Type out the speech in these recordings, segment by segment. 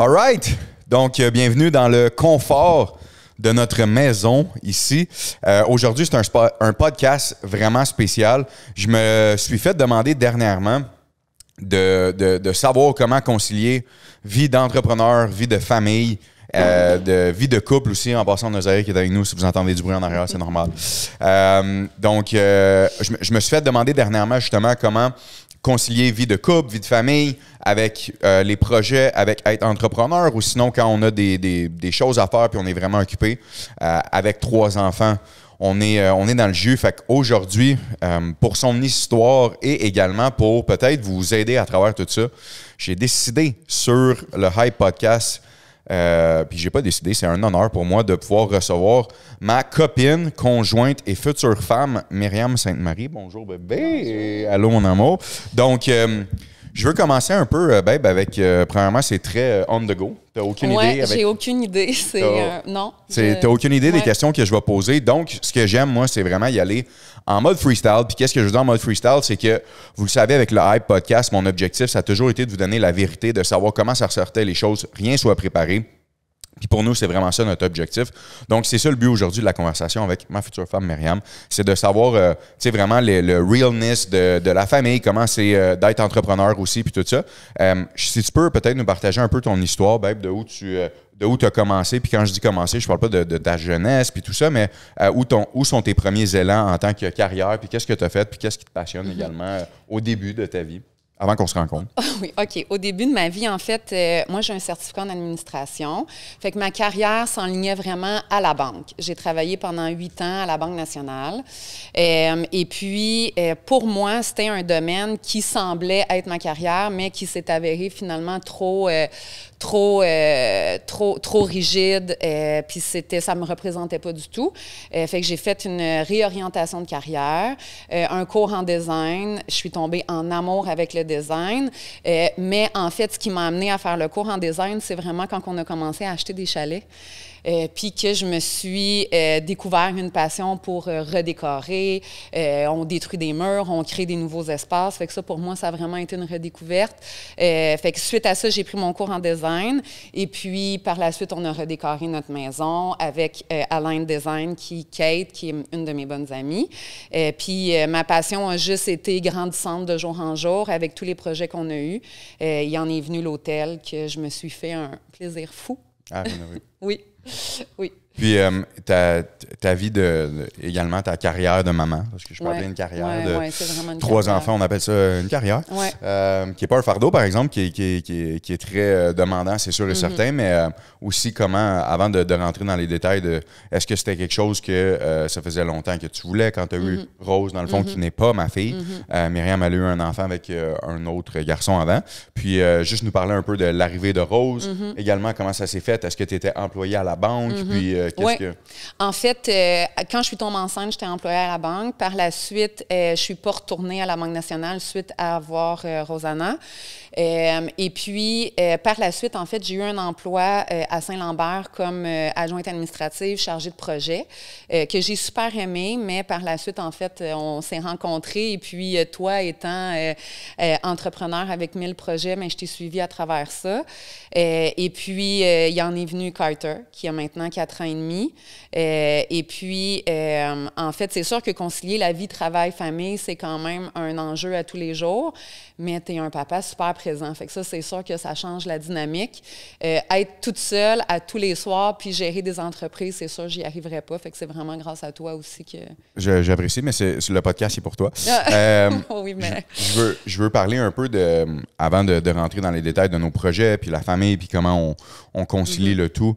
All right! Donc, bienvenue dans le confort de notre maison ici. Aujourd'hui, c'est un podcast vraiment spécial. Je me suis fait demander dernièrement de savoir comment concilier vie d'entrepreneur, vie de famille, de vie de couple aussi, en passant Nazaire qui est avec nous. Si vous entendez du bruit en arrière, c'est normal. Je me suis fait demander dernièrement justement comment concilier vie de couple, vie de famille avec les projets, avec être entrepreneur ou sinon quand on a des choses à faire puis on est vraiment occupé avec 3 enfants. On est dans le jus. Fait qu'aujourd'hui, pour son histoire et également pour peut-être vous aider à travers tout ça, j'ai décidé sur le Hype Podcast, puis j'ai pas décidé, c'est un honneur pour moi de pouvoir recevoir ma copine, conjointe et future femme, Myriam Sainte-Marie. Bonjour bébé, allô mon amour. Donc, je veux commencer un peu, babe, avec, premièrement, c'est très on the go. T'as aucune idée? J'ai aucune idée. Non. T'as aucune idée des questions que je vais poser. Donc, ce que j'aime, moi, c'est vraiment y aller en mode freestyle. Puis qu'est-ce que je veux dire en mode freestyle? C'est que, vous le savez, avec le Hype Podcast, mon objectif, ça a toujours été de vous donner la vérité, de savoir comment ça ressortait les choses, rien soit préparé. Puis pour nous, c'est vraiment ça notre objectif. Donc, c'est ça le but aujourd'hui de la conversation avec ma future femme, Myriam. C'est de savoir, tu sais, vraiment le realness de la famille, comment c'est d'être entrepreneur aussi, puis tout ça. Si tu peux peut-être nous partager un peu ton histoire, babe, de où tu as commencé. Puis quand je dis commencer, je parle pas de ta jeunesse, puis tout ça, mais où sont tes premiers élans en tant que carrière, puis qu'est-ce que tu as fait, puis qu'est-ce qui te passionne également au début de ta vie? Avant qu'on se rencontre. Oui, OK. Au début de ma vie, en fait, moi, j'ai un certificat en administration. Fait que ma carrière s'enlignait vraiment à la banque. J'ai travaillé pendant 8 ans à la Banque nationale. Et puis, pour moi, c'était un domaine qui semblait être ma carrière, mais qui s'est avéré finalement trop rigide. Puis ça me représentait pas du tout. Fait que j'ai fait une réorientation de carrière, un cours en design. Je suis tombée en amour avec le design. Mais en fait, ce qui m'a amenée à faire le cours en design, c'est vraiment quand on a commencé à acheter des chalets. Puis que je me suis découvert une passion pour redécorer. On détruit des murs, on crée des nouveaux espaces. Fait que ça, pour moi, ça a vraiment été une redécouverte. Fait que suite à ça, j'ai pris mon cours en design. Et puis, par la suite, on a redécoré notre maison avec Align Design, Kate, qui est une de mes bonnes amies. Puis, ma passion a juste été grandissante de jour en jour avec tous les projets qu'on a eus. Il y en est venu l'hôtel que je me suis fait un plaisir fou. Ah, oui. Oui. Oui. Puis, ta vie également ta carrière de maman, parce que je parlais d'une carrière de c'est vraiment une 3 carrière. enfants, on appelle ça une carrière, qui n'est pas un fardeau, par exemple, qui est très demandant, c'est sûr et certain, mais aussi comment, avant de rentrer dans les détails, est-ce que c'était quelque chose que ça faisait longtemps que tu voulais quand tu as eu Rose, dans le fond, qui n'est pas ma fille. Myriam, elle a eu un enfant avec un autre garçon avant. Puis, juste nous parler un peu de l'arrivée de Rose, également, comment ça s'est fait. Est-ce que tu étais employée à la banque? Puis, En fait, quand je suis tombée enceinte, j'étais employée à la banque. Par la suite, je ne suis pas retournée à la Banque nationale suite à avoir Rosanna. Et puis, par la suite, en fait, j'ai eu un emploi à Saint-Lambert comme adjointe administrative chargée de projet que j'ai super aimé, mais par la suite, en fait, on s'est rencontrés. Et puis, toi étant entrepreneur avec 1000 projets, mais je t'ai suivi à travers ça. Et puis, il en est venu Carter, qui a maintenant 4 ans et demi. Et puis, en fait, c'est sûr que concilier la vie, travail, famille, c'est quand même un enjeu à tous les jours, mais tu es un papa super présent. Fait que ça, c'est sûr que ça change la dynamique. Être toute seule à tous les soirs puis gérer des entreprises, c'est sûr, j'y arriverais pas. Fait que c'est vraiment grâce à toi aussi que... J'apprécie, mais le podcast, c'est pour toi. Oui, mais... Je veux parler un peu avant de rentrer dans les détails de nos projets, puis la famille, puis comment on concilie le tout.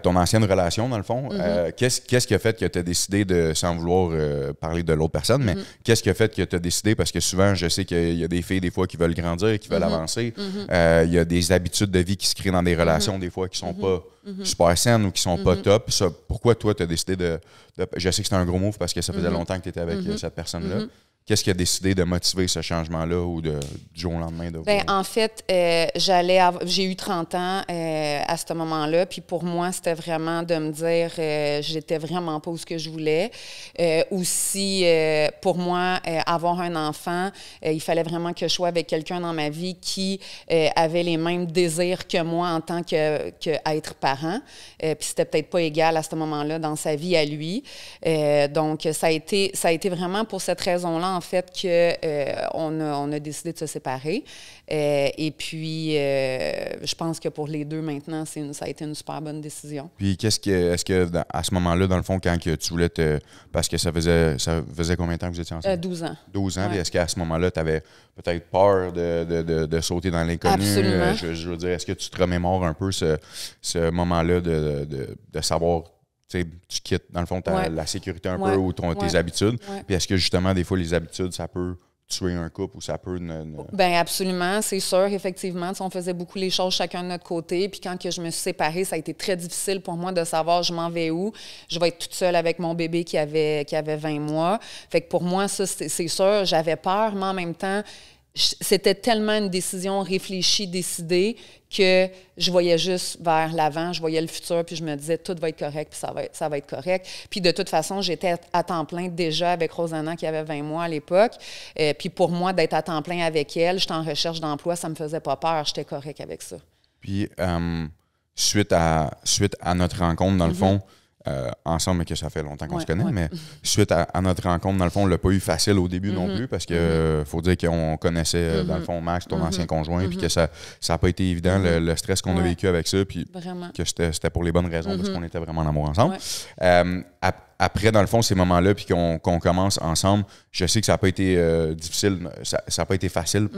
Ton ancienne relation, dans le fond, qu'est-ce qui a fait que tu as décidé de, sans vouloir parler de l'autre personne, mais qu'est-ce qui a fait que tu as décidé, parce que souvent, je sais qu'il y a des filles, des fois, qui veulent grandir, qui veulent avancer. Il y a des habitudes de vie qui se créent dans des relations, des fois, qui sont pas super saines ou qui sont pas top. Ça, pourquoi, toi, tu as décidé de... Je sais que c'était un gros move parce que ça faisait longtemps que tu étais avec cette personne-là. Qu'est-ce qui a décidé de motiver ce changement-là ou du jour au lendemain? En fait, j'ai eu 30 ans à ce moment-là. Puis pour moi, c'était vraiment de me dire j'étais vraiment pas où ce que je voulais. Aussi, pour moi, avoir un enfant, il fallait vraiment que je sois avec quelqu'un dans ma vie qui avait les mêmes désirs que moi en tant que être parent. Puis c'était peut-être pas égal à ce moment-là dans sa vie à lui. Donc, ça a été vraiment pour cette raison-là, en fait, qu'on a décidé de se séparer. Et puis, je pense que pour les deux, maintenant, ça a été une super bonne décision. Puis, est-ce que à ce moment-là, dans le fond, quand que tu voulais parce que ça faisait combien de temps que vous étiez ensemble? 12 ans. 12 ans. Ouais. Puis est-ce qu'à ce moment-là, tu avais peut-être peur de sauter dans l'inconnu? Absolument. Je veux dire, est-ce que tu te remémores un peu ce moment-là de savoir, tu sais, tu quittes, dans le fond, la sécurité un peu ou tes habitudes? Ouais. Puis est-ce que, justement, des fois, les habitudes, ça peut tuer un couple ou ça peut... Bien, absolument, c'est sûr, effectivement. On faisait beaucoup les choses chacun de notre côté. Puis quand que je me suis séparée, ça a été très difficile pour moi de savoir je m'en vais où. Je vais être toute seule avec mon bébé qui avait 20 mois. Fait que pour moi, ça, c'est sûr, j'avais peur, mais en même temps, c'était tellement une décision réfléchie, décidée, que je voyais juste vers l'avant, je voyais le futur, puis je me disais, tout va être correct, puis ça va être correct. Puis de toute façon, j'étais à temps plein déjà avec Rosanna, qui avait 20 mois à l'époque. Puis pour moi, d'être à temps plein avec elle, j'étais en recherche d'emploi, ça me faisait pas peur, j'étais correct avec ça. Puis, suite à notre rencontre, dans le fond, ensemble, mais que ça fait longtemps qu'on se connaît, mais suite à notre rencontre, dans le fond, on l'a pas eu facile au début non plus, parce que faut dire qu'on connaissait, dans le fond, Max, ton ancien conjoint, puis que ça n'a pas été évident, le stress qu'on a vécu avec ça, puis que c'était pour les bonnes raisons, parce qu'on était vraiment en amour ensemble. Après, dans le fond, ces moments-là, puis qu'on commence ensemble, je sais que ça n'a pas été difficile, ça n'a pas été facile,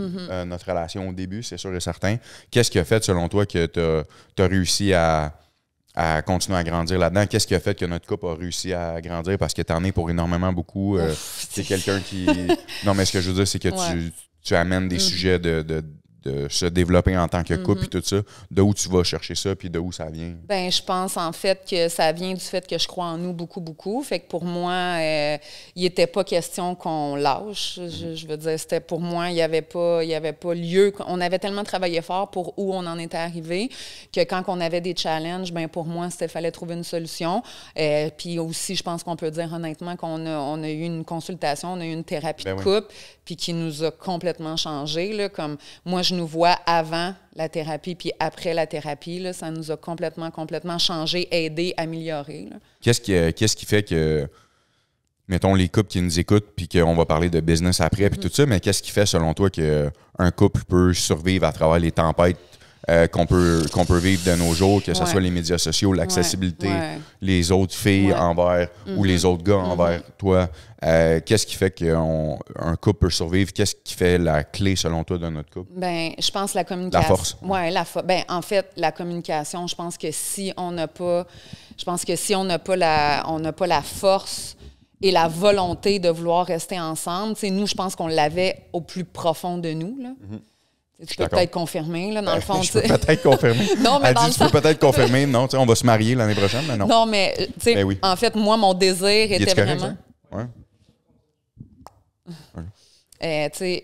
notre relation au début, c'est sûr et certain. Qu'est-ce qui a fait, selon toi, que tu as réussi à continuer à grandir là-dedans? Qu'est-ce qui a fait que notre couple a réussi à grandir? Parce que t'en es pour énormément beaucoup. C'est quelqu'un qui... Non, mais ce que je veux dire, c'est que tu amènes des sujets de se développer en tant que couple et tout ça. De où tu vas chercher ça puis de où ça vient? Bien, je pense en fait que ça vient du fait que je crois en nous beaucoup, beaucoup. Fait que pour moi, il n'était pas question qu'on lâche. Je veux dire, c'était pour moi, il n'y avait pas lieu. On avait tellement travaillé fort pour où on en était arrivé que quand on avait des challenges, bien pour moi, il fallait trouver une solution. Puis aussi, je pense qu'on peut dire honnêtement qu'on a eu une consultation, on a eu une thérapie de couple, puis qui nous a complètement changé. Là, comme moi, je nous vois avant la thérapie puis après la thérapie. Là, ça nous a complètement changé, aidé, amélioré. Là. Qu'est-ce qui fait que, mettons, les couples qui nous écoutent puis qu'on va parler de business après puis tout ça, mais qu'est-ce qui fait, selon toi, qu'un couple peut survivre à travers les tempêtes qu'on peut vivre de nos jours, que ce soit les médias sociaux, l'accessibilité, les autres filles envers ou les autres gars envers toi? Qu'est-ce qui fait qu'un couple peut survivre? Qu'est-ce qui fait la clé, selon toi, de notre couple? Bien, je pense la communication. La force. Oui, bien, en fait, la communication, je pense que si on n'a pas la force et la volonté de vouloir rester ensemble, nous, je pense qu'on l'avait au plus profond de nous, là. Tu peux peut-être confirmer, là, dans le fond. Je peux peut-être confirmer. Non, mais tu peux peut-être confirmer. Non, on va se marier l'année prochaine, mais non. Non, mais, tu sais, en fait, moi, mon désir était vraiment... Tu sais,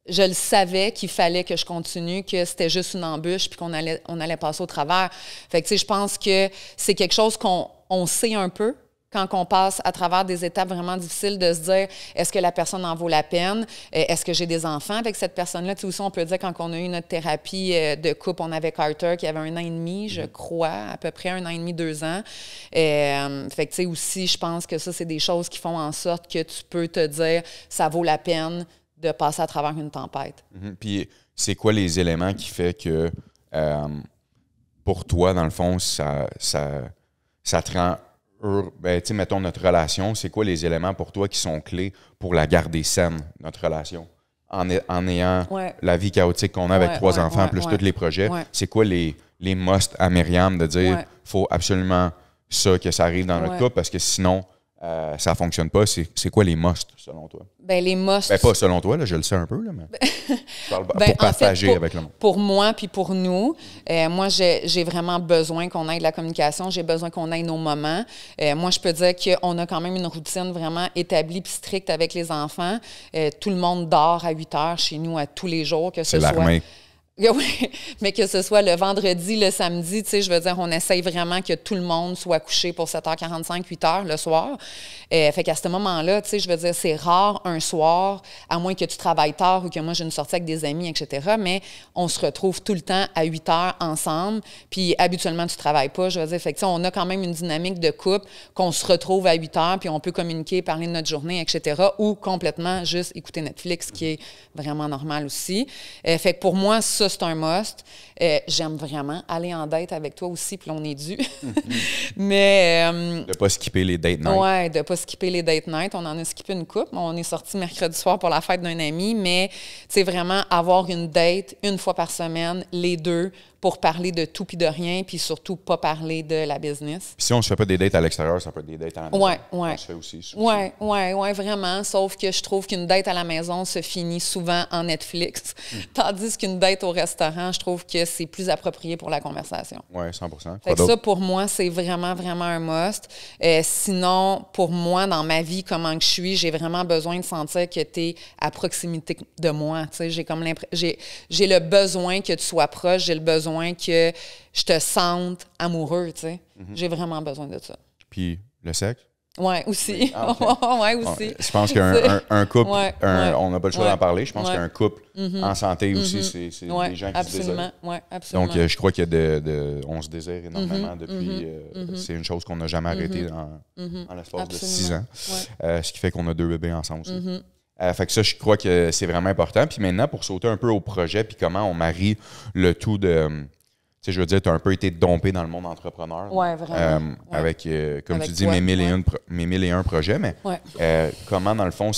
je le savais qu'il fallait que je continue, que c'était juste une embûche puis qu'on allait passer au travers. Fait que, tu sais, je pense que c'est quelque chose qu'on sait un peu quand on passe à travers des étapes vraiment difficiles, de se dire, est-ce que la personne en vaut la peine? Est-ce que j'ai des enfants avec cette personne-là? Tu sais, aussi, on peut dire, quand on a eu notre thérapie de couple, on avait Carter qui avait 1 an et demi, je crois, à peu près 1 an et demi, 2 ans. Fait que, tu sais, aussi, je pense que ça, c'est des choses qui font en sorte que tu peux te dire, ça vaut la peine de passer à travers une tempête. Puis, c'est quoi les éléments qui fait que, pour toi, dans le fond, ça te rend... Ben, tu sais, mettons notre relation, c'est quoi les éléments pour toi qui sont clés pour la garder saine, notre relation? En ayant la vie chaotique qu'on a avec 3 enfants, plus tous les projets, c'est quoi les musts à Myriam de dire faut absolument ça que ça arrive dans notre couple parce que sinon, ça ne fonctionne pas. C'est quoi les musts, selon toi? Ben, les musts... Ben, pas selon toi, là, je le sais un peu, là, mais je parle pour partager en fait, avec le monde. Pour moi puis pour nous, moi, j'ai vraiment besoin qu'on ait de la communication. J'ai besoin qu'on ait nos moments. Moi, je peux dire qu'on a quand même une routine vraiment établie puis stricte avec les enfants. Tout le monde dort à 8 heures chez nous à tous les jours, que ce soit... C'est l'armée. Oui, mais que ce soit le vendredi, le samedi, tu sais, je veux dire, on essaye vraiment que tout le monde soit couché pour 7h45, 8h le soir. Fait qu'à ce moment-là, tu sais, je veux dire, c'est rare un soir, à moins que tu travailles tard ou que moi j'ai une sortie avec des amis, etc., mais on se retrouve tout le temps à 8h ensemble, puis habituellement, tu travailles pas, je veux dire. Fait que, tu sais, on a quand même une dynamique de couple qu'on se retrouve à 8h, puis on peut communiquer, parler de notre journée, etc., ou complètement juste écouter Netflix, qui est vraiment normal aussi. Fait que pour moi, ça, c'est un must. J'aime vraiment aller en date avec toi aussi, puis là, on est dû. Mais... de pas skipper les date night. Oui, de pas skipper les date night. On en a skippé une couple. On est sorti mercredi soir pour la fête d'un ami, mais c'est vraiment avoir une date une fois par semaine, les deux, pour parler de tout puis de rien, puis surtout pas parler de la business. Puis si on ne se fait pas des dates à l'extérieur, ça peut être des dates à la maison. Oui. Ça se fait aussi. Oui, vraiment. Sauf que je trouve qu'une date à la maison se finit souvent en Netflix. Tandis qu'une date au restaurant, je trouve que c'est plus approprié pour la conversation. Oui, 100%. Fait que ça, pour moi, c'est vraiment, vraiment un must. Sinon, pour moi, dans ma vie, comment que je suis, j'ai vraiment besoin de sentir que tu es à proximité de moi. Tu sais, j'ai le besoin que tu sois proche, j'ai le besoin que je te sente amoureux, tu sais. J'ai vraiment besoin de ça. Puis le sexe? Oui, aussi. Okay. Oui, aussi. Je pense qu'un couple, on n'a pas le choix d'en parler, je pense qu'un couple en santé aussi, c'est des gens qui se désirent. Oui, absolument. Donc, je crois qu'il y a on se désire énormément depuis... c'est une chose qu'on n'a jamais arrêtée en l'espace de 6 ans. Ce qui fait qu'on a 2 bébés ensemble aussi. Fait que ça, je crois que c'est vraiment important. Puis maintenant, pour sauter un peu au projet, puis comment on marie le tout de... Tu sais, je veux dire, tu as un peu été dompé dans le monde entrepreneur. Oui, vraiment. Avec, comme avec tu dis, toi, mes 1001 projets. Mais comment, dans le fond,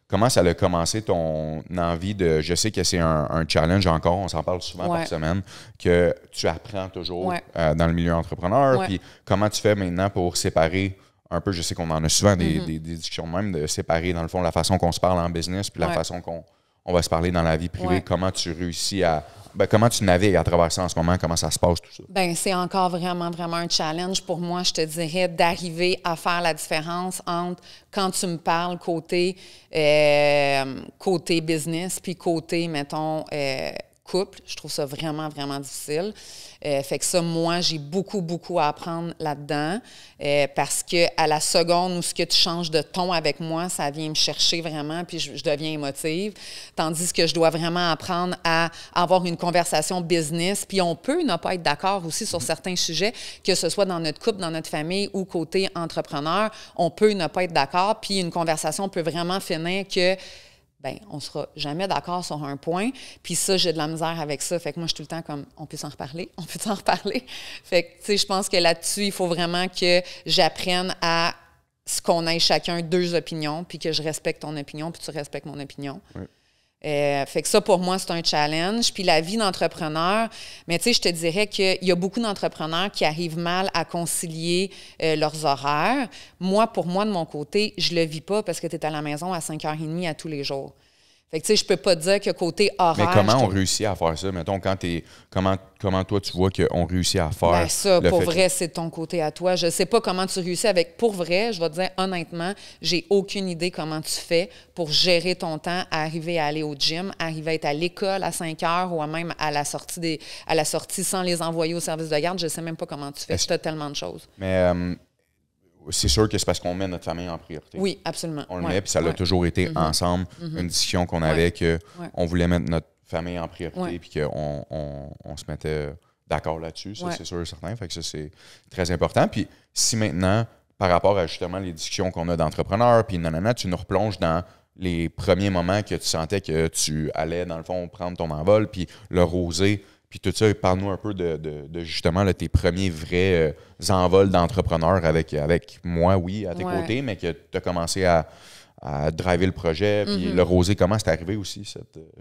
comment ça a commencé ton envie de... Je sais que c'est un challenge encore, on s'en parle souvent par semaine, que tu apprends toujours dans le milieu entrepreneur. Puis comment tu fais maintenant pour séparer... Un peu, je sais qu'on en a souvent des discussions même de séparer, dans le fond, la façon qu'on se parle en business puis la façon qu'on va se parler dans la vie privée. Comment tu réussis à... comment tu navigues à travers ça en ce moment? Comment ça se passe, tout ça? Bien, c'est encore vraiment, vraiment un challenge pour moi, je te dirais, d'arriver à faire la différence entre quand tu me parles côté business puis côté, mettons... couple, je trouve ça vraiment, vraiment difficile. Fait que ça, moi, j'ai beaucoup, beaucoup à apprendre là-dedans parce qu'à la seconde où ce que tu changes de ton avec moi, ça vient me chercher vraiment, puis je deviens émotive. Tandis que je dois vraiment apprendre à avoir une conversation business, puis on peut ne pas être d'accord aussi sur certains sujets, que ce soit dans notre couple, dans notre famille ou côté entrepreneur, on peut ne pas être d'accord, puis une conversation peut vraiment finir que bien, on ne sera jamais d'accord sur un point. Puis ça, j'ai de la misère avec ça. Fait que moi, je suis tout le temps comme, on peut s'en reparler? On peut s'en reparler? Fait que, tu sais, je pense que là-dessus, il faut vraiment que j'apprenne à ce qu'on ait chacun 2 opinions, puis que je respecte ton opinion, puis tu respectes mon opinion. Oui. Fait que ça, pour moi, c'est un challenge. Puis la vie d'entrepreneur, mais tu sais, je te dirais qu'il y a beaucoup d'entrepreneurs qui arrivent mal à concilier leurs horaires. Moi, pour moi, de mon côté, je le vis pas parce que tu es à la maison à 5h30 à tous les jours. Fait que, tu sais, je peux pas te dire que côté horaire... Mais comment on réussit à faire ça? Mettons, comment toi, tu vois qu'on réussit à faire... Bien, ça, pour vrai, c'est ton côté à toi. Je sais pas comment tu réussis avec... Pour vrai, je vais te dire honnêtement, j'ai aucune idée comment tu fais pour gérer ton temps, arriver à aller au gym, arriver à être à l'école à 5 heures ou même à la sortie sans les envoyer au service de garde. Je sais même pas comment tu fais. Tu as tellement de choses. Mais... c'est sûr que c'est parce qu'on met notre famille en priorité. Oui, absolument. On le met, puis ça a toujours été ensemble, une discussion qu'on avait qu'on voulait mettre notre famille en priorité, puis qu'on se mettait d'accord là-dessus. Ça, c'est sûr et certain. Fait que ça, c'est très important. Puis si maintenant, par rapport à justement les discussions qu'on a d'entrepreneurs, puis nanana, tu nous replonges dans les premiers moments que tu sentais que tu allais, dans le fond, prendre ton envol, puis le roser. Puis tout ça, parle-nous un peu de justement là, tes premiers vrais envols d'entrepreneur avec moi, oui, à tes côtés, mais que tu as commencé à driver le projet. Puis le rosé, comment c'est arrivé aussi?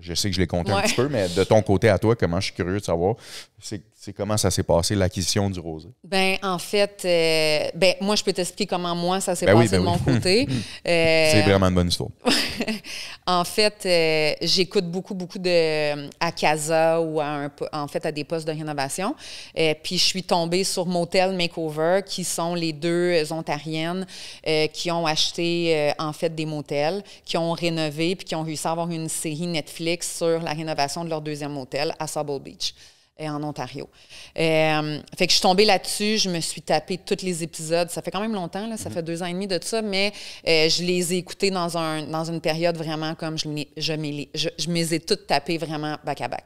Je sais que je l'ai compté un petit peu, mais de ton côté à toi, comment je suis curieux de savoir, c'est comment ça s'est passé, l'acquisition du rosé? Bien, en fait, moi, je peux t'expliquer comment moi, ça s'est passé de mon côté. C'est vraiment une bonne histoire. En fait, j'écoute beaucoup à Casa ou à des postes de rénovation. Puis je suis tombée sur Motel Makeover, qui sont les 2 Ontariennes qui ont acheté, en fait, des motels, qui ont rénové puis qui ont réussi à avoir une série Netflix sur la rénovation de leur deuxième motel à Sauble Beach. En Ontario. Fait que je suis tombée là-dessus, je me suis tapé tous les épisodes. Ça fait quand même longtemps, là, ça fait 2 ans et demi de ça, mais je les ai écoutés dans une période vraiment comme je me les ai toutes tapées vraiment back-à-back.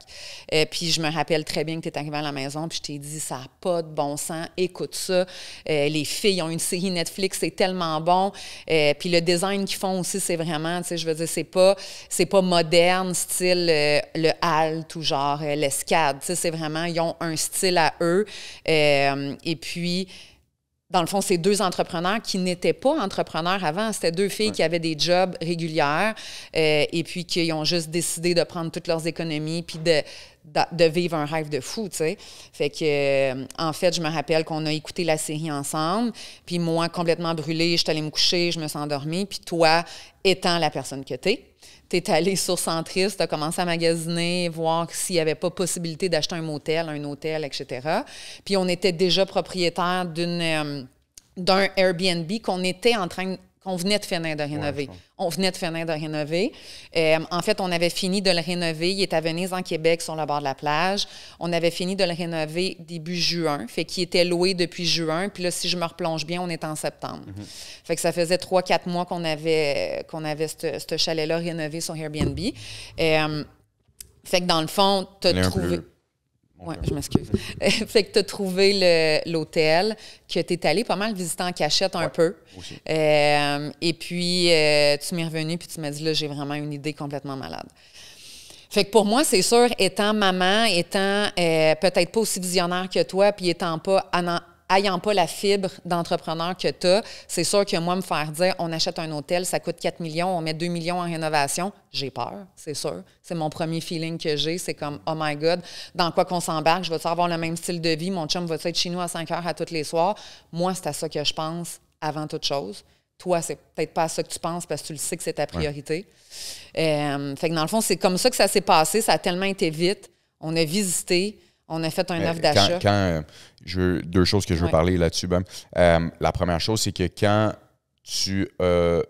Puis je me rappelle très bien que tu es arrivée à la maison, puis je t'ai dit, ça n'a pas de bon sens, écoute ça. Les filles ont une série Netflix, c'est tellement bon. Puis le design qu'ils font aussi, c'est vraiment, tu sais, je veux dire, c'est pas moderne, style le halt ou genre l'escade, tu sais, c'est vraiment, ils ont un style à eux. Et puis, dans le fond, c'est 2 entrepreneurs qui n'étaient pas entrepreneurs avant. C'était 2 filles qui avaient des jobs régulières et puis qui ont juste décidé de prendre toutes leurs économies puis de vivre un rêve de fou, tu sais. Fait que, en fait, je me rappelle qu'on a écouté la série ensemble, puis moi, complètement brûlée, je suis allée me coucher, je me suis endormie, puis toi, étant la personne que t'es allé sur Centris, tu as commencé à magasiner, voir s'il n'y avait pas possibilité d'acheter un hôtel, etc. Puis on était déjà propriétaire d'un Airbnb qu'on venait de finir de rénover. Ouais, on venait de finir de rénover. En fait, on avait fini de le rénover. Il est à Venise, en Québec, sur le bord de la plage. On avait fini de le rénover début juin. Fait qu'il était loué depuis juin. Puis là, si je me replonge bien, on est en septembre. Fait que ça faisait 3-4 mois qu'on avait ce chalet-là rénové sur Airbnb. Fait que dans le fond, tu as trouvé... Oui, je m'excuse. Fait que tu as trouvé l'hôtel, que tu es allé pas mal visiter en cachette un peu. Aussi. Et puis, tu m'es revenu puis tu m'as dit, là, j'ai vraiment une idée complètement malade. Fait que pour moi, c'est sûr, étant maman, étant peut-être pas aussi visionnaire que toi, puis ayant pas la fibre d'entrepreneur que tu as, c'est sûr que moi, me faire dire, on achète un hôtel, ça coûte 4 millions, on met 2 millions en rénovation, j'ai peur, c'est sûr. C'est mon premier feeling que j'ai, c'est comme, oh my God, dans quoi qu'on s'embarque, je vais-tu avoir le même style de vie, mon chum va-tu être chez nous à 5 heures à tous les soirs? Moi, c'est à ça que je pense avant toute chose. Toi, c'est peut-être pas à ça que tu penses parce que tu le sais que c'est ta priorité. Fait que dans le fond, c'est comme ça que ça s'est passé, ça a tellement été vite, on a visité, on a fait un offre d'achat. 2 choses que je veux parler là-dessus, Ben. La première chose, c'est que quand tu as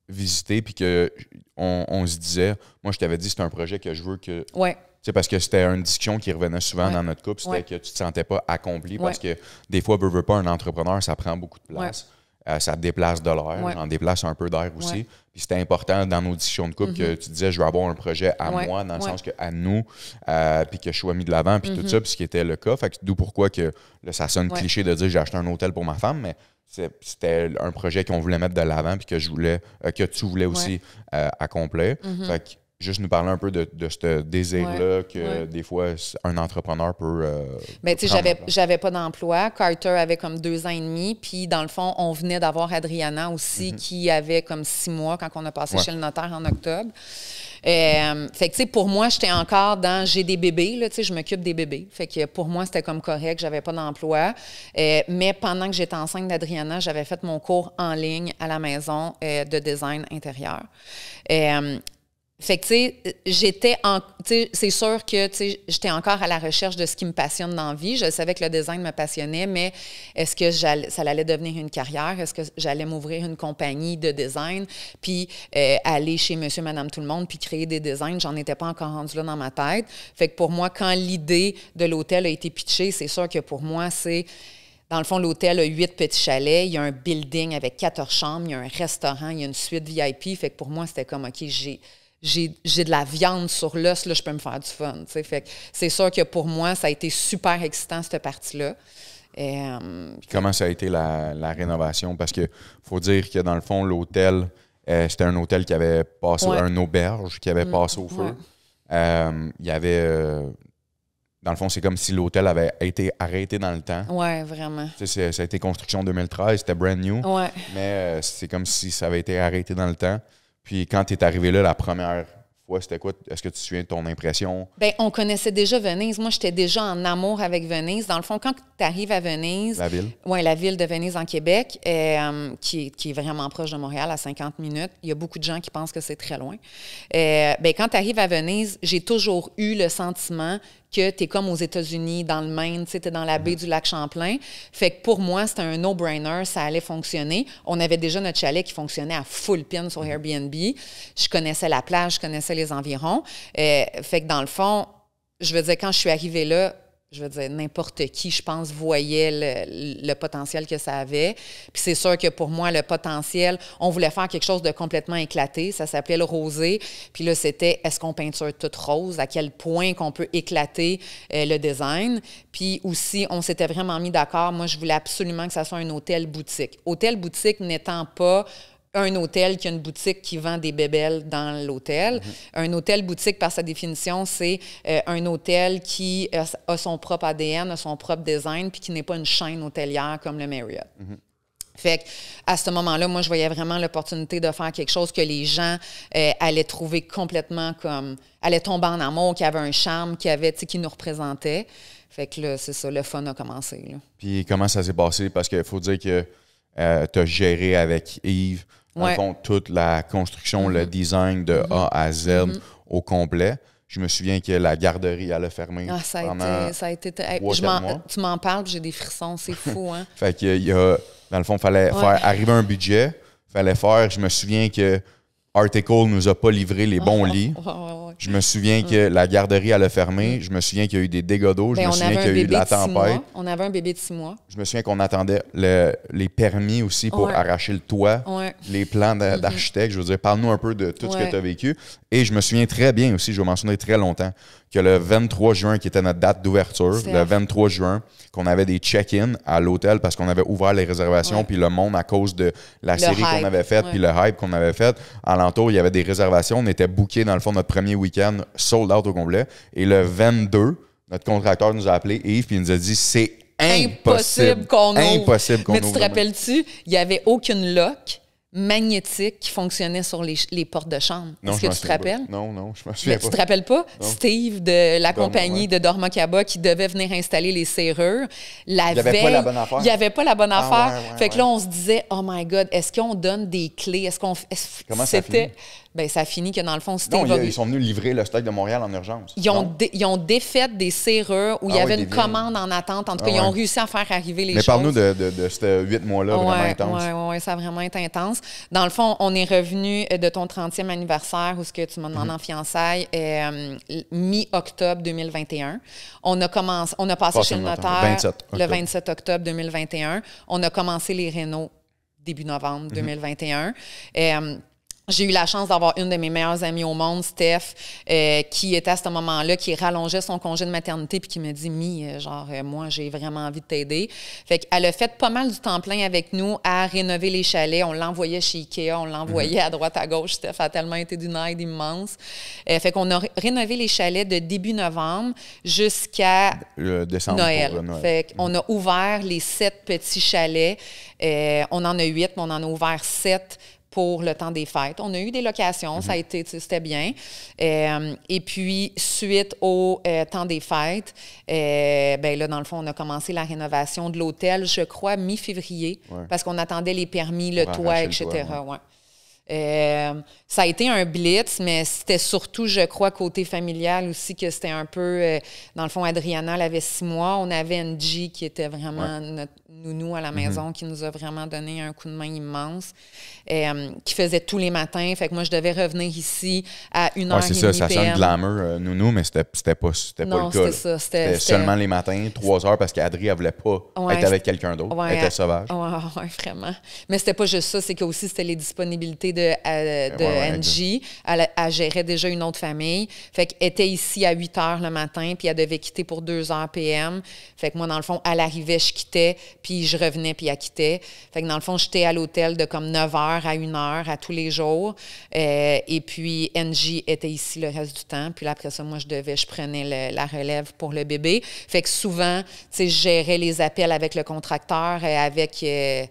visité puis qu'on se disait, moi, je t'avais dit, c'est un projet que je veux que... Ouais. C'est parce que c'était une discussion qui revenait souvent dans notre couple, c'était que tu te sentais pas accompli parce que des fois, veux pas, un entrepreneur, ça prend beaucoup de place. Ça te déplace de l'air, j'en déplace un peu d'air aussi. Puis c'était important dans nos discussions de couple que tu disais, je veux avoir un projet à moi, dans le sens que à nous, puis que je sois mis de l'avant, puis tout ça, puis ce qui était le cas. Fait que d'où pourquoi que là, ça sonne cliché de dire j'ai acheté un hôtel pour ma femme, mais c'était un projet qu'on voulait mettre de l'avant, puis que tu voulais aussi accomplir. Fait que juste nous parler un peu de ce désir-là que des fois, un entrepreneur peut... Bien, tu sais, j'avais pas d'emploi. Carter avait comme 2 ans et demi. Puis, dans le fond, on venait d'avoir Adriana aussi, qui avait comme 6 mois quand on a passé chez le notaire en octobre. Fait que, tu sais, pour moi, j'étais encore dans... J'ai des bébés, là, tu sais, je m'occupe des bébés. Fait que pour moi, c'était comme correct, j'avais pas d'emploi. Mais pendant que j'étais enceinte d'Adriana, j'avais fait mon cours en ligne à la maison de design intérieur. Fait que, tu sais, c'est sûr que, tu sais, j'étais encore à la recherche de ce qui me passionne dans la vie. Je savais que le design me passionnait, mais est-ce que ça allait devenir une carrière? Est-ce que j'allais m'ouvrir une compagnie de design? Puis aller chez monsieur, madame, tout le monde, puis créer des designs? J'en étais pas encore rendue là dans ma tête. Fait que pour moi, quand l'idée de l'hôtel a été pitchée, c'est sûr que pour moi, c'est... Dans le fond, l'hôtel a 8 petits chalets. Il y a un building avec 14 chambres. Il y a un restaurant. Il y a une suite VIP. Fait que pour moi, c'était comme, OK, j'ai de la viande sur l'os, là, je peux me faire du fun. T'sais. Fait que c'est sûr que pour moi, ça a été super excitant, cette partie-là. Comment ça a été la rénovation? Parce qu'il faut dire que dans le fond, l'hôtel, c'était un hôtel qui avait passé, un auberge qui avait passé au feu. Il y avait... dans le fond, c'est comme si l'hôtel avait été arrêté dans le temps. Oui, vraiment. Ça a été construction 2013, c'était brand new. Ouais. Mais c'est comme si ça avait été arrêté dans le temps. Puis quand tu es arrivé là la première fois, c'était quoi? Est-ce que tu te souviens de ton impression? Bien, on connaissait déjà Venise. Moi, j'étais déjà en amour avec Venise. Dans le fond, quand tu arrives à Venise... La ville? Oui, la ville de Venise en Québec, qui est vraiment proche de Montréal, à 50 minutes. Il y a beaucoup de gens qui pensent que c'est très loin. Bien, quand tu arrives à Venise, j'ai toujours eu le sentiment que tu es comme aux États-Unis, dans le Maine, tu sais, tu es dans la baie du lac Champlain. Fait que pour moi, c'était un no-brainer, ça allait fonctionner. On avait déjà notre chalet qui fonctionnait à full pin sur Airbnb. Je connaissais la plage, je connaissais les environs. Fait que dans le fond, je veux dire, quand je suis arrivée là, je veux dire, n'importe qui, je pense, voyait le potentiel que ça avait. Puis c'est sûr que pour moi, le potentiel, on voulait faire quelque chose de complètement éclaté. Ça s'appelait le rosé. Puis là, c'était, est-ce qu'on peinture toute rose? À quel point qu'on peut éclater le design? Puis aussi, on s'était vraiment mis d'accord. Moi, je voulais absolument que ça soit un hôtel-boutique. Hôtel-boutique n'étant pas un hôtel qui a une boutique qui vend des bébelles dans l'hôtel. Un hôtel-boutique, par sa définition, c'est un hôtel qui a son propre ADN, a son propre design, puis qui n'est pas une chaîne hôtelière comme le Marriott. Fait qu'à ce moment-là, moi, je voyais vraiment l'opportunité de faire quelque chose que les gens allaient trouver complètement comme... allaient tomber en amour, qui avait un charme, qui nous représentait. Fait que là, c'est ça, le fun a commencé. Là. Puis comment ça s'est passé? Parce qu'il faut dire que tu as géré avec Yves, dans le fond, toute la construction, le design de A à Z au complet. Je me souviens que la garderie allait fermer pendant ça a été 3-4 mois. Tu m'en parles, puis j'ai des frissons, c'est fou, hein? Fait qu'il y a, dans le fond, il fallait faire arriver un budget. Je me souviens que Article nous a pas livré les bons lits. Je me souviens que la garderie allait fermer. Je me souviens qu'il y a eu des dégâts d'eau. Je me souviens qu'il y a eu de la tempête. On avait un bébé de 6 mois. Je me souviens qu'on attendait les permis aussi pour arracher le toit, les plans d'architecte. Je veux dire, parle-nous un peu de tout ce que tu as vécu. Et je me souviens très bien aussi, je vais mentionner très longtemps, que le 23 juin, qui était notre date d'ouverture, le 23 juin, qu'on avait des check-in à l'hôtel parce qu'on avait ouvert les réservations, puis le monde, à cause de la série qu'on avait faite, puis le hype qu'on avait fait, alentour, il y avait des réservations. On était bookés, dans le fond, notre premier week-end, sold out au complet. Et le 22, notre contracteur nous a appelé, Yves, puis il nous a dit, c'est impossible qu'on ouvre. Impossible qu'on ouvre. Mais tu te rappelles-tu, il n'y avait aucune lock magnétique qui fonctionnait sur les portes de chambre. Est-ce que tu te rappelles? Non, je me souviens pas. Tu te rappelles pas? Non. Steve de la compagnie de Dormakaba qui devait venir installer les serrures. Il n'y avait pas la bonne affaire. Il n'y avait pas la bonne affaire. Fait que là, on se disait, oh my God, est-ce qu'on donne des clés? Comment ça finit? Ben, ça a fini que dans le fond, Steve... Non, ils sont venus livrer le stock de Montréal en urgence. Ils ont défait des serrures où il y avait une commande en attente. En tout cas, ils ont réussi à faire arriver les choses. Mais parle-nous de ces 8 mois-là vraiment intenses. Oui, ça a vraiment été intense. Dans le fond, on est revenu de ton 30e anniversaire où ce que tu m'as demandé en fiançailles mi-octobre 2021. On a passé chez le notaire le 27 octobre 2021. On a commencé les rénaux début novembre 2021. J'ai eu la chance d'avoir une de mes meilleures amies au monde, Steph, qui était à ce moment-là, qui rallongeait son congé de maternité puis qui me dit « moi, j'ai vraiment envie de t'aider. » Fait qu'elle a fait pas mal du temps plein avec nous à rénover les chalets. On l'envoyait chez Ikea, on l'envoyait à droite, à gauche. Steph a tellement été d'une aide immense. Fait qu'on a rénové les chalets de début novembre jusqu'à Noël. Fait qu'on a ouvert les 7 petits chalets. On en a 8, mais on en a ouvert 7 pour le temps des fêtes. On a eu des locations, ça a été, c'était bien. Et puis, suite au temps des fêtes, ben là, dans le fond, on a commencé la rénovation de l'hôtel, je crois, mi-février, parce qu'on attendait les permis, le toit, etc. Ça a été un blitz, mais c'était surtout, je crois, côté familial aussi, que c'était un peu... dans le fond, Adriana, elle avait 6 mois. On avait Angie, qui était vraiment notre nounou à la maison, qui nous a vraiment donné un coup de main immense, qui faisait tous les matins. Fait que moi, je devais revenir ici à 1h30 c'est ça, ça sonne glamour, nounou, mais c'était pas le cas. C'était seulement les matins, 3 heures, parce qu'Adri, elle voulait pas être avec quelqu'un d'autre. Elle était sauvage. Oui, vraiment. Mais c'était pas juste ça, c'est que aussi c'était les disponibilités de Angie. Elle gérait déjà une autre famille. Fait qu'elle était ici à 8 heures le matin, puis elle devait quitter pour 2 heures PM. Fait que moi, dans le fond, elle arrivait, je quittais, puis je revenais, puis elle quittait. Fait que dans le fond, j'étais à l'hôtel de comme 9 heures à 1 heure à tous les jours. Et puis, Angie était ici le reste du temps. Puis là, après ça, moi, je prenais la relève pour le bébé. Fait que souvent, tu sais, je gérais les appels avec le contracteur, avec... les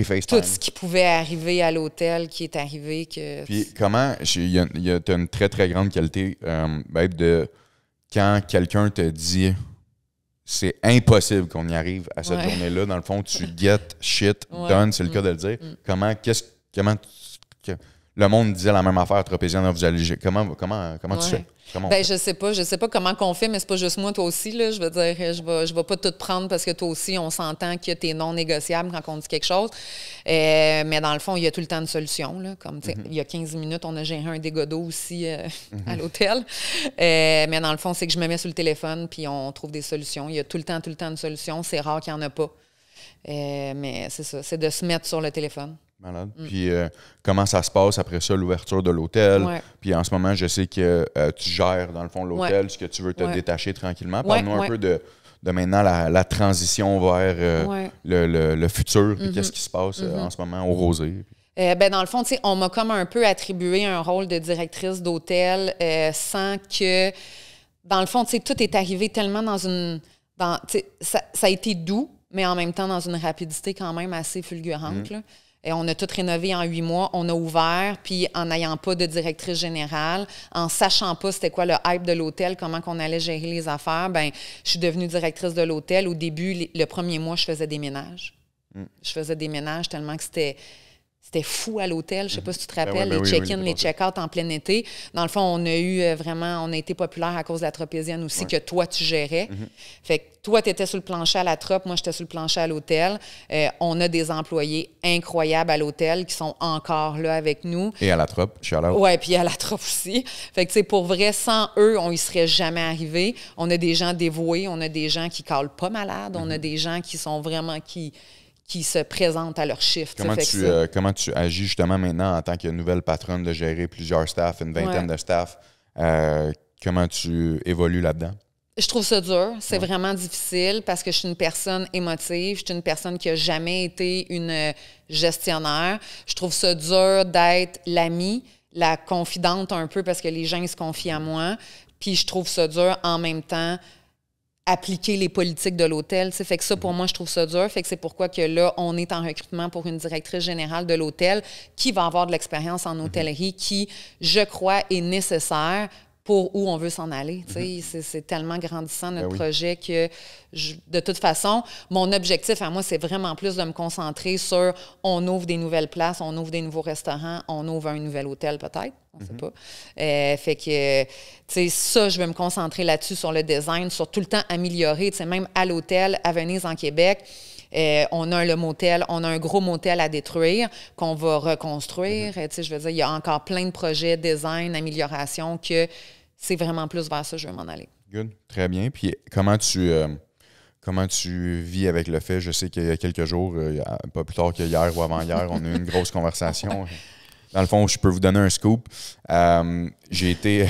FaceTime. Tout ce qui pouvait arriver à l'hôtel qui est arrivé. Puis comment, tu as une très, très grande qualité de quand quelqu'un te dit c'est impossible qu'on y arrive à cette journée-là, dans le fond, tu get shit done, c'est le cas de le dire. Comment le monde disait la même affaire, Tropézienne, vous allez... Comment tu fais? Je sais pas comment qu'on fait, mais c'est pas juste moi, toi aussi, là. Je veux dire, je vais pas tout prendre parce que toi aussi, on s'entend que t'es non négociable quand on dit quelque chose. Mais dans le fond, il y a tout le temps une solution, là. Comme, il y a 15 minutes, on a géré un dégât d'eau aussi à l'hôtel. Mais dans le fond, c'est que je me mets sur le téléphone puis on trouve des solutions. Il y a tout le temps une solution. C'est rare qu'il n'y en a pas. Mais c'est ça, c'est de se mettre sur le téléphone. Malade. Puis comment ça se passe après ça, l'ouverture de l'hôtel? Ouais. Puis en ce moment, je sais que tu gères, dans le fond, l'hôtel, ce que tu veux te détacher tranquillement. Parle-nous un peu de maintenant la transition vers le futur, puis qu'est-ce qui se passe en ce moment au Rosé. Dans le fond, on m'a comme un peu attribué un rôle de directrice d'hôtel sans que... Dans le fond, tout est arrivé tellement ça a été doux, mais en même temps dans une rapidité quand même assez fulgurante, là. Et on a tout rénové en 8 mois. On a ouvert, puis en n'ayant pas de directrice générale, en sachant pas c'était quoi le hype de l'hôtel, comment qu'on allait gérer les affaires, je suis devenue directrice de l'hôtel. Au début, le premier mois, je faisais des ménages. Je faisais des ménages tellement que c'était fou à l'hôtel. Je sais pas si tu te rappelles, les check-in, les check-out en plein été. Dans le fond, on a eu on a été populaire à cause de la Tropézienne aussi, que toi, tu gérais. Fait que toi, tu étais sur le plancher à la Trop, moi, j'étais sur le plancher à l'hôtel. On a des employés incroyables à l'hôtel qui sont encore là avec nous. Et à la Trop, shout-out. Oui, puis à la Trop aussi. Fait que, pour vrai, sans eux, on y serait jamais arrivé. On a des gens dévoués, on a des gens qui calent pas malades, on a des gens qui sont vraiment... qui se présentent à leur shift. Comment tu agis justement maintenant en tant que nouvelle patronne de gérer plusieurs staffs, une vingtaine de staffs? Comment tu évolues là-dedans? Je trouve ça dur. C'est vraiment difficile parce que je suis une personne émotive. Je suis une personne qui n'a jamais été une gestionnaire. Je trouve ça dur d'être l'amie, la confidente un peu parce que les gens ils se confient à moi. Puis je trouve ça dur en même temps appliquer les politiques de l'hôtel. Fait que ça, pour moi, je trouve ça dur. Fait que c'est pourquoi que là, on est en recrutement pour une directrice générale de l'hôtel qui va avoir de l'expérience en hôtellerie qui, je crois, est nécessaire pour où on veut s'en aller. C'est tellement grandissant, notre projet, que de toute façon, mon objectif à moi, c'est vraiment plus de me concentrer sur on ouvre des nouvelles places, on ouvre des nouveaux restaurants, on ouvre un nouvel hôtel peut-être, on ne sait pas. Fait que, ça, je vais me concentrer là-dessus, sur le design, sur tout le temps améliorer. Même à l'hôtel, à Venise, en Québec, on a le motel, on a un gros motel à détruire qu'on va reconstruire. Je veux dire, il y a encore plein de projets, design, amélioration, que c'est vraiment plus vers ça que je veux m'en aller. Good. Très bien. Puis comment tu vis avec le fait, je sais qu'il y a quelques jours, pas plus tard qu'hier ou avant-hier, on a eu une grosse conversation. Dans le fond, je peux vous donner un scoop. J'ai été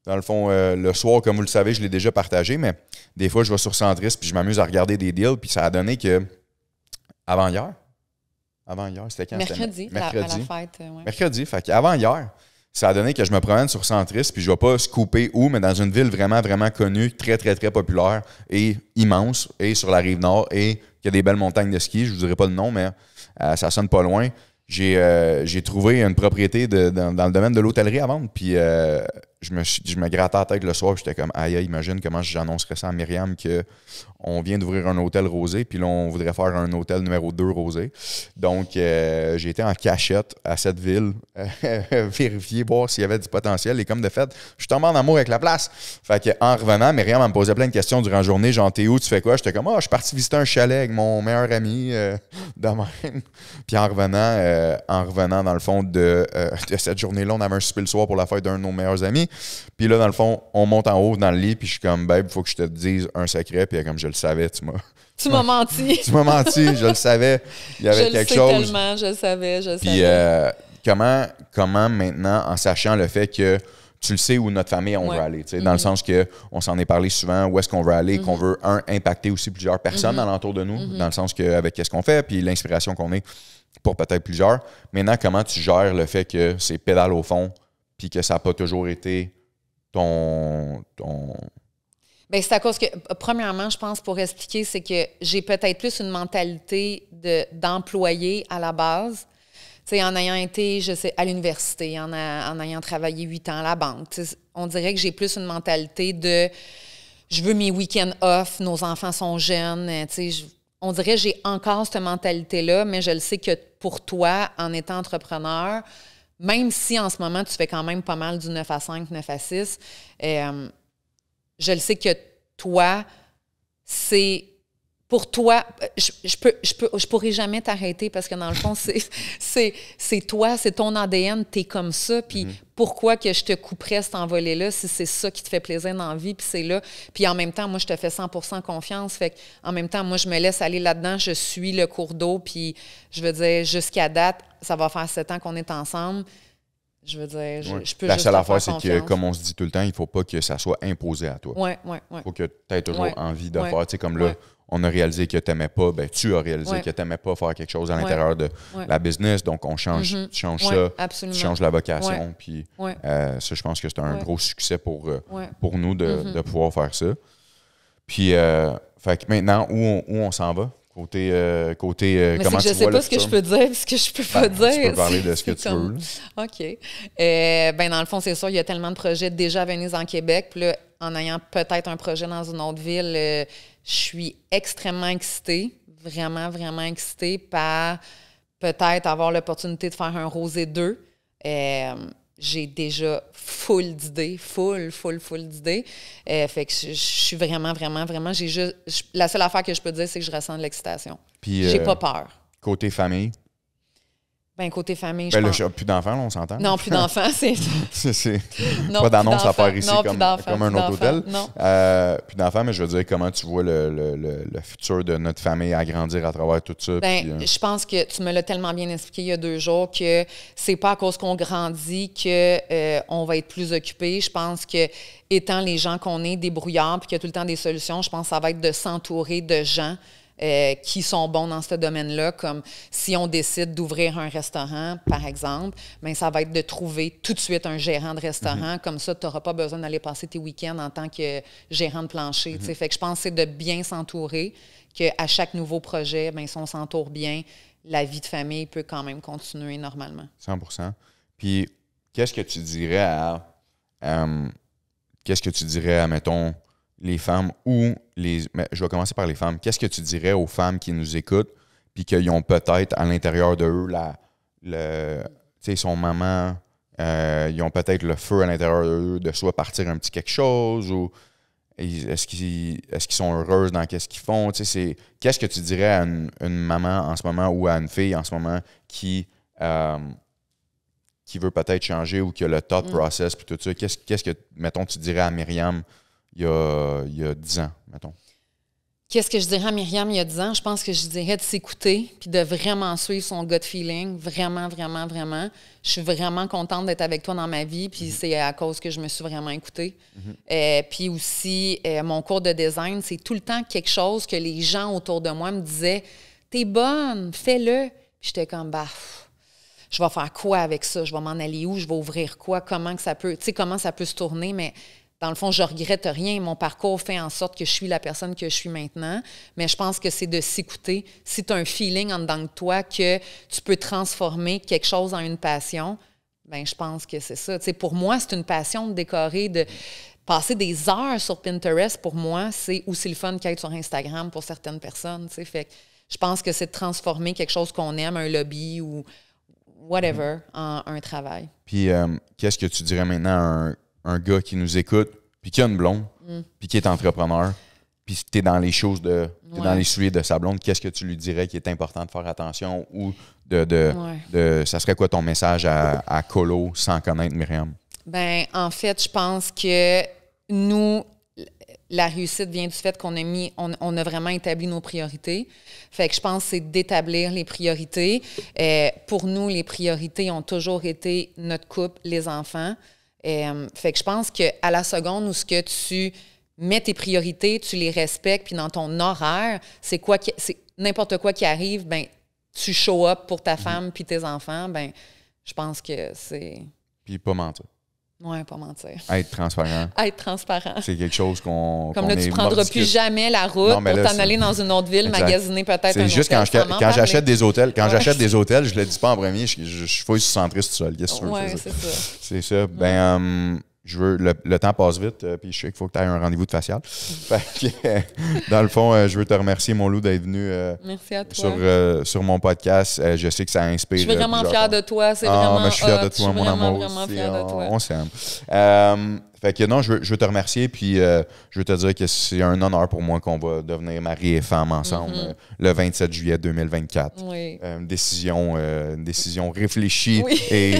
dans le fond, le soir, comme vous le savez, je l'ai déjà partagé, mais des fois, je vais sur Centris puis je m'amuse à regarder des deals, puis ça a donné que avant-hier, c'était quand? Mercredi. À la fête. Mercredi, fait qu'avant-hier, ça a donné que je me promène sur Centris, puis je ne vais pas scooper où, mais dans une ville vraiment, vraiment connue, très, très, très populaire et immense, et sur la Rive-Nord, et qui a des belles montagnes de ski. Je ne vous dirai pas le nom, mais ça sonne pas loin. J'ai trouvé une propriété dans le domaine de l'hôtellerie à vendre, puis je me grattais la tête le soir, j'étais comme, aïe, imagine comment j'annoncerais ça à Myriam qu'on vient d'ouvrir un hôtel Rosé, puis là, on voudrait faire un hôtel numéro 2 Rosé. Donc, j'ai été en cachette à cette ville, vérifier, voir s'il y avait du potentiel, et comme de fait, je suis tombé en amour avec la place. Fait qu'en revenant, Myriam me posait plein de questions durant la journée, genre, t'es où, tu fais quoi? J'étais comme, je suis parti visiter un chalet avec mon meilleur ami, de même. Puis en revenant, dans le fond, de cette journée-là, on avait un souper le soir pour la fête d'un de nos meilleurs amis. Puis là, dans le fond, on monte en haut dans le lit, puis je suis comme, babe, il faut que je te dise un secret. Puis comme je le savais, tu m'as menti. Tu m'as menti, je le savais. Il y avait quelque chose. Je le sais tellement, je savais. Puis comment maintenant, en sachant le fait que tu le sais où notre famille, on veut aller, dans le sens qu'on s'en est parlé souvent, où est-ce qu'on veut aller, qu'on veut, impacter aussi plusieurs personnes alentour de nous, dans le sens qu'avec qu'est-ce qu'on fait, puis l'inspiration qu'on est pour peut-être plusieurs. Maintenant, comment tu gères le fait que c'est pédale au fond, puis que ça n'a pas toujours été ton... Bien, c'est à cause que, premièrement, je pense, pour expliquer, c'est que j'ai peut-être plus une mentalité d'employé à la base. Tu sais, en ayant été, à l'université, en ayant travaillé 8 ans à la banque, on dirait que j'ai plus une mentalité de je veux mes week-ends off, nos enfants sont jeunes, tu sais, on dirait j'ai encore cette mentalité-là, mais je le sais que pour toi, en étant entrepreneur, même si en ce moment, tu fais quand même pas mal du 9 à 5, 9 à 6, je le sais que toi, c'est... Pour toi, je pourrais jamais t'arrêter parce que dans le fond, c'est toi, c'est ton ADN, t'es comme ça. Puis pourquoi que je te couperais cet envolé-là si c'est ça qui te fait plaisir dans la vie, puis c'est là. Puis en même temps, moi, je te fais 100% confiance. Fait en même temps, moi, je me laisse aller là-dedans, je suis le cours d'eau. Puis je veux dire, jusqu'à date, ça va faire 7 ans qu'on est ensemble. Je veux dire, je peux la juste seule te affaire, faire c'est que, confiance. comme on se dit tout le temps, il ne faut pas que ça soit imposé à toi. Oui. Il faut que tu aies toujours envie de faire. Tu sais, comme là, Ouais. on a réalisé que tu n'aimais pas, ben tu as réalisé que tu n'aimais pas faire quelque chose à l'intérieur de la business. Donc, on change, tu changes ça, absolument. tu changes la vocation. Puis Ouais. ça, je pense que c'est un gros succès pour nous de pouvoir faire ça. Puis, fait que maintenant, où on s'en va? Côté Mais comment c'est que tu vois je sais le pas ce que futur? je peux dire et ce que je peux pas dire. Tu peux parler de ce que C'est tu veux. Là. OK. Ben dans le fond, c'est sûr, il y a tellement de projets déjà à Venise en Québec. Puis là, en ayant peut-être un projet dans une autre ville, je suis extrêmement excitée, vraiment, vraiment excitée par peut-être avoir l'opportunité de faire un Rosé 2. J'ai déjà full d'idées, full d'idées. Fait que je suis vraiment, vraiment, vraiment... la seule affaire que je peux dire, c'est que je ressens de l'excitation. Puis, j'ai pas peur. Côté famille? Ben côté famille, Ben, je pense... là, plus d'enfants, là, on s'entend? Non, plus d'enfants, c'est... c'est Non, pas d'annonce plus à faire d'enfants. ici Non, comme un plus autre hôtel. Non. Plus d'enfants, mais je veux dire, comment tu vois le futur de notre famille agrandir à travers tout ça? Ben, puis, je pense que tu me l'as tellement bien expliqué il y a 2 jours que c'est pas à cause qu'on grandit que on va être plus occupé. Je pense que étant les gens qu'on est, débrouillards, puis qu'il y a tout le temps des solutions, je pense que ça va être de s'entourer de gens qui sont bons dans ce domaine-là, comme si on décide d'ouvrir un restaurant, par exemple, bien, ça va être de trouver tout de suite un gérant de restaurant. Comme ça, tu n'auras pas besoin d'aller passer tes week-ends en tant que gérant de plancher. Fait que je pense que c'est de bien s'entourer, qu'à chaque nouveau projet, bien, si on s'entoure bien, la vie de famille peut quand même continuer normalement. 100%. Puis, qu'est-ce que tu dirais à mettons, les femmes ou les... Mais je vais commencer par les femmes. Qu'est-ce que tu dirais aux femmes qui nous écoutent puis qu'ils ont peut-être à l'intérieur de eux tu sais, son maman, ils ont peut-être le feu à l'intérieur d'eux de soit partir un petit quelque chose ou est-ce qu'ils sont heureuses dans qu'est-ce qu'ils font? Tu sais, qu'est-ce que tu dirais à une maman en ce moment ou à une fille en ce moment qui veut peut-être changer ou qui a le thought process puis tout ça? Qu'est-ce que, mettons, tu dirais à Myriam il y a 10 ans, mettons? Qu'est-ce que je dirais à Myriam il y a 10 ans? Je pense que je dirais de s'écouter puis de vraiment suivre son gut feeling. Vraiment, vraiment, vraiment. Je suis vraiment contente d'être avec toi dans ma vie puis c'est à cause que je me suis vraiment écoutée. Puis aussi, mon cours de design, c'est tout le temps quelque chose que les gens autour de moi me disaient « T'es bonne, fais-le. » Puis j'étais comme « Bah, je vais faire quoi avec ça? Je vais m'en aller où? Je vais ouvrir quoi? Comment ça peut se tourner? » Mais dans le fond, je regrette rien. Mon parcours fait en sorte que je suis la personne que je suis maintenant. Mais je pense que c'est de s'écouter. Si tu as un feeling en dedans de toi que tu peux transformer quelque chose en une passion, bien, je pense que c'est ça. Tu sais, pour moi, c'est une passion de décorer, de passer des heures sur Pinterest. Pour moi, c'est aussi le fun qu'être sur Instagram pour certaines personnes. Tu sais. Fait que je pense que c'est de transformer quelque chose qu'on aime, un lobby ou whatever, en un travail. Puis, qu'est-ce que tu dirais maintenant à un gars qui nous écoute, puis qui a une blonde, puis qui est entrepreneur, puis tu es dans les choses t'es dans les souliers de sa blonde, qu'est-ce que tu lui dirais qui est important de faire attention ou ça serait quoi ton message à Colo sans connaître Myriam? Ben en fait, je pense que nous, la réussite vient du fait qu'on on a vraiment établi nos priorités. Fait que je pense que c'est d'établir les priorités. Pour nous, les priorités ont toujours été notre couple, les enfants. Fait que je pense qu'à la seconde où ce que tu mets tes priorités, tu les respectes, puis dans ton horaire, c'est n'importe quoi qui arrive, ben tu show up pour ta femme puis tes enfants, ben je pense que c'est... Puis pas mentir. Oui, pas mentir. Être transparent. Être transparent. C'est quelque chose qu'on Comme là, tu ne prendras plus jamais la route pour t'en aller dans une autre ville, magasiner peut-être un hôtel. C'est juste quand j'achète des hôtels, je le dis pas en premier, je fouille sur Centris tout seul. Qu'est-ce que tu veux? Oui, c'est ça. C'est ça. Ben, le temps passe vite, puis je sais qu'il faut que tu aies un rendez-vous de facial. Fait que, dans le fond, je veux te remercier, mon loup, d'être venu merci à toi. sur mon podcast. Je sais que ça inspire. Je suis vraiment fière de toi. C'est vraiment je suis fier de toi, mon amour. Vraiment fière de toi. On s'aime. Fait que non, je veux te remercier, puis je veux te dire que c'est un honneur pour moi qu'on va devenir mari et femme ensemble le 27 juillet 2024. Oui. Une décision réfléchie et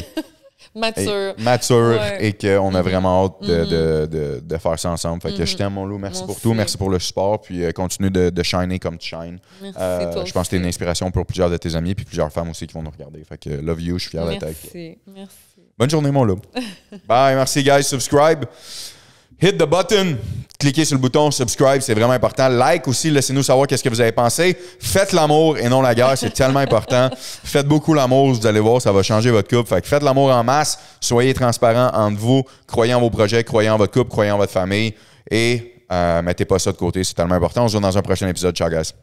mature et qu'on a vraiment hâte de faire ça ensemble. Fait que je t'aime, mon loup. Merci pour tout. Merci pour le support. Puis continue de shiner comme tu shines. Merci, je pense que tu es une inspiration pour plusieurs de tes amis puis plusieurs femmes aussi qui vont nous regarder. Fait que love you. Je suis fier d'être avec toi. Merci. Bonne journée, mon loup. Bye. Merci, guys. Subscribe. Hit the button. Cliquez sur le bouton subscribe, c'est vraiment important. Like aussi, laissez-nous savoir qu'est-ce que vous avez pensé. Faites l'amour et non la guerre, c'est tellement important. Faites beaucoup l'amour, vous allez voir, ça va changer votre couple. Fait que faites l'amour en masse, soyez transparents entre vous, croyez en vos projets, croyez en votre couple, croyez en votre famille et mettez pas ça de côté, c'est tellement important. On se voit dans un prochain épisode. Ciao, guys.